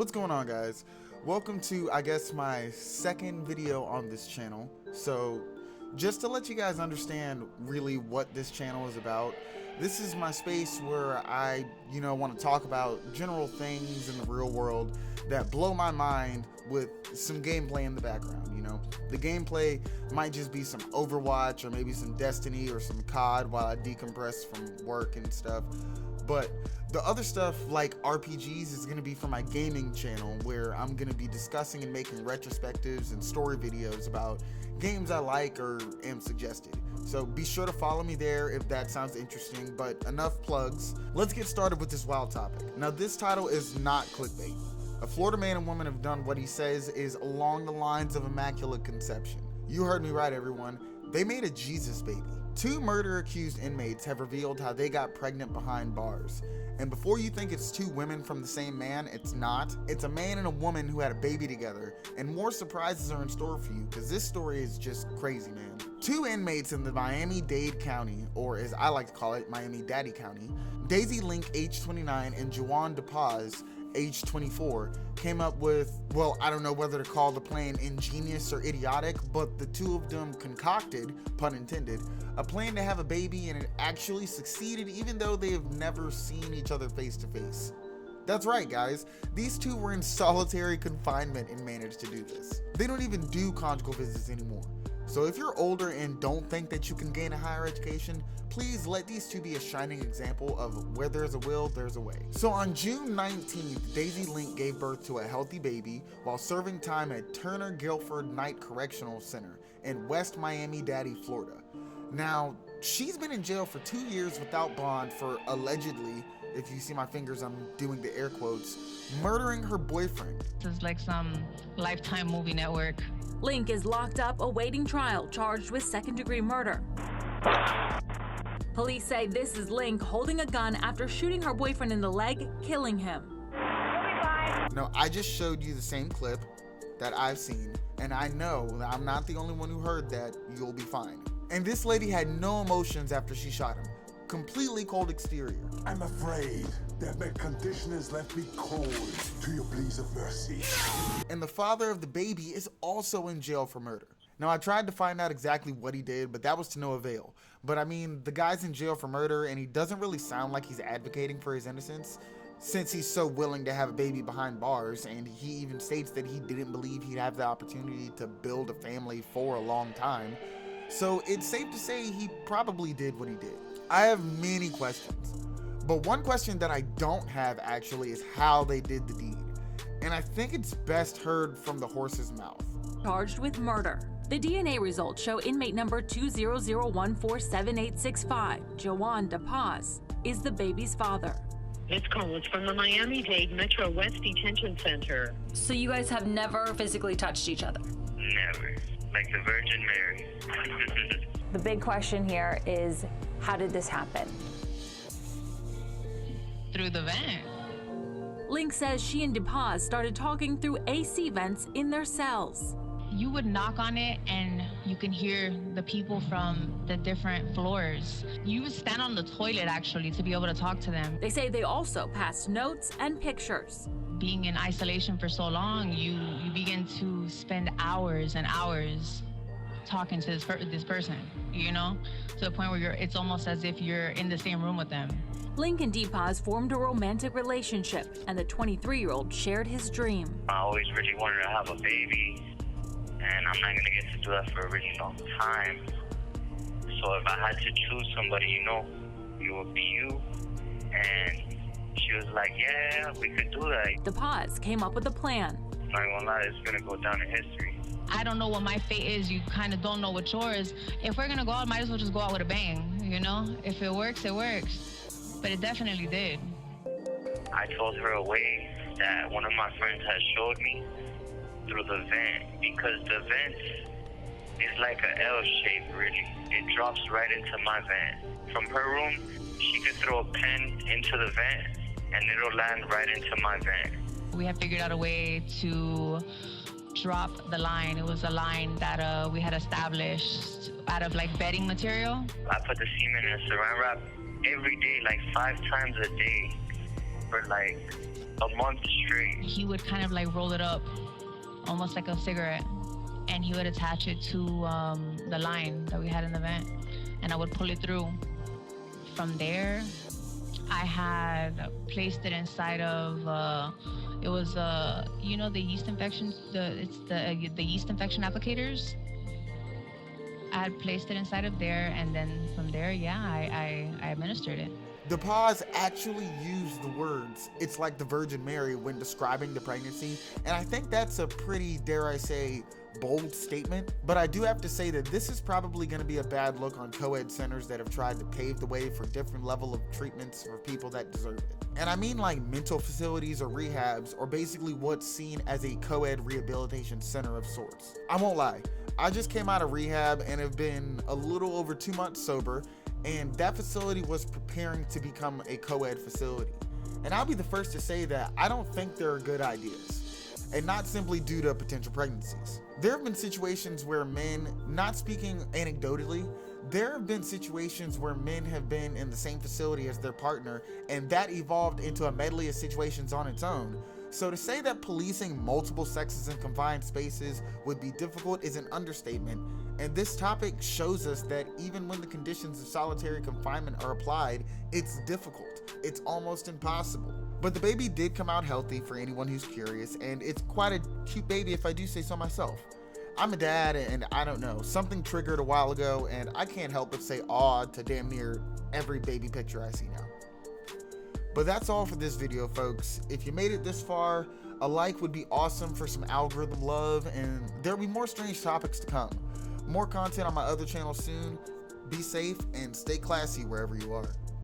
What's going on, guys? Welcome to, I guess, my second video on this channel. So just to let you guys understand really what this channel is about, this is my space where I want to talk about general things in the real world that blow my mind with some gameplay in the background. The gameplay might just be some Overwatch or maybe some Destiny or some COD while I decompress from work and stuff. But the other stuff like RPGs is going to be for my gaming channel, where I'm going to be discussing and making retrospectives and story videos about games I like or am suggested. So be sure to follow me there if that sounds interesting, but enough plugs. Let's get started with this wild topic. Now, this title is not clickbait. A Florida man and woman have done what he says is along the lines of immaculate conception. You heard me right, everyone. They made a Jesus baby. Two murder-accused inmates have revealed how they got pregnant behind bars. And before you think it's two women from the same man, it's not. It's a man and a woman who had a baby together, and more surprises are in store for you, because this story is just crazy, man. Two inmates in the Miami-Dade County, or as I like to call it, Miami-Daddy County, Daisy Link, age 29, and Juwan DePaz, age 24, came up with, well, I don't know whether to call the plan ingenious or idiotic, but the two of them concocted, pun intended, a plan to have a baby, and it actually succeeded even though they have never seen each other face to face. That's right, guys. These two were in solitary confinement and managed to do this. They don't even do conjugal visits anymore. So if you're older and don't think that you can gain a higher education, please let these two be a shining example of where there's a will, there's a way. So on June 19th, Daisy Link gave birth to a healthy baby while serving time at Turner Guilford Knight Correctional Center in West Miami-Dade, Florida. Now, she's been in jail for 2 years without bond for allegedly, if you see my fingers, I'm doing the air quotes, murdering her boyfriend. This is like some Lifetime movie network. Link is locked up awaiting trial, charged with second-degree murder. Police say this is Link holding a gun after shooting her boyfriend in the leg, killing him. Now, I just showed you the same clip that I've seen, and I know that I'm not the only one who heard that. You'll be fine. And this lady had no emotions after she shot him. Completely cold exterior. I'm afraid that my condition has left me cold to your pleas of mercy. And the father of the baby is also in jail for murder. Now, I tried to find out exactly what he did, but that was to no avail. But I mean, the guy's in jail for murder, and he doesn't really sound like he's advocating for his innocence, since he's so willing to have a baby behind bars, and he even states that he didn't believe he'd have the opportunity to build a family for a long time. So it's safe to say he probably did what he did. I have many questions, but one question that I don't have actually is how they did the deed. And I think it's best heard from the horse's mouth. Charged with murder. The DNA results show inmate number 200147865, Juwan DePaz, is the baby's father. This call is from the Miami-Dade Metro West Detention Center. So you guys have never physically touched each other? Never. Like the Virgin Mary. The big question here is, how did this happen? Through the vent. Link says she and DePaz started talking through AC vents in their cells. You would knock on it and you can hear the people from the different floors. You would stand on the toilet actually to be able to talk to them. They say they also passed notes and pictures. Being in isolation for so long, you begin to spend hours and hours talking to this person, to the point where it's almost as if you're in the same room with them. Link and DePaz formed a romantic relationship, and the 23-year-old shared his dream. I always really wanted to have a baby, and I'm not going to get to do that for a really long time. So if I had to choose somebody, it would be you. And she was like, yeah, we could do that. DePaz came up with a plan. Not gonna lie, it's going to go down in history. I don't know what my fate is. You kind of don't know what yours. If we're going to go out, might as well just go out with a bang, If it works, it works. But it definitely did. I told her a way that one of my friends had showed me through the vent, because the vent is like an L shape, really. It drops right into my vent. From her room, she could throw a pen into the vent, and it'll land right into my vent. We have figured out a way to drop the line. It was a line that we had established out of like bedding material. I put the semen in a saran wrap every day, like 5 times a day for like a month straight. He would kind of like roll it up, almost like a cigarette, and he would attach it to the line that we had in the vent, and I would pull it through. From there, I had placed it inside of it was you know, the yeast infection, the yeast infection applicators. I had placed it inside of there, and then from there, yeah, I administered it. The pause actually used the words, "It's like the Virgin Mary," when describing the pregnancy, and I think that's a pretty, dare I say, bold statement. But I do have to say that this is probably going to be a bad look on co-ed centers that have tried to pave the way for different level of treatments for people that deserve it. And I mean like mental facilities or rehabs, or basically what's seen as a co-ed rehabilitation center of sorts. I won't lie, I just came out of rehab and have been a little over 2 months sober, and that facility was preparing to become a co-ed facility. And I'll be the first to say that I don't think they're good ideas, and not simply due to potential pregnancies. There have been situations where men, not speaking anecdotally, there have been situations where men have been in the same facility as their partner, and that evolved into a medley of situations on its own. So to say that policing multiple sexes in confined spaces would be difficult is an understatement, and this topic shows us that even when the conditions of solitary confinement are applied, it's difficult. It's almost impossible. But the baby did come out healthy for anyone who's curious, and it's quite a cute baby if I do say so myself. I'm a dad, and I don't know, something triggered a while ago, and I can't help but say aw to damn near every baby picture I see now. But that's all for this video, folks. If you made it this far, a like would be awesome for some algorithm love, and there'll be more strange topics to come. More content on my other channel soon. Be safe and stay classy wherever you are.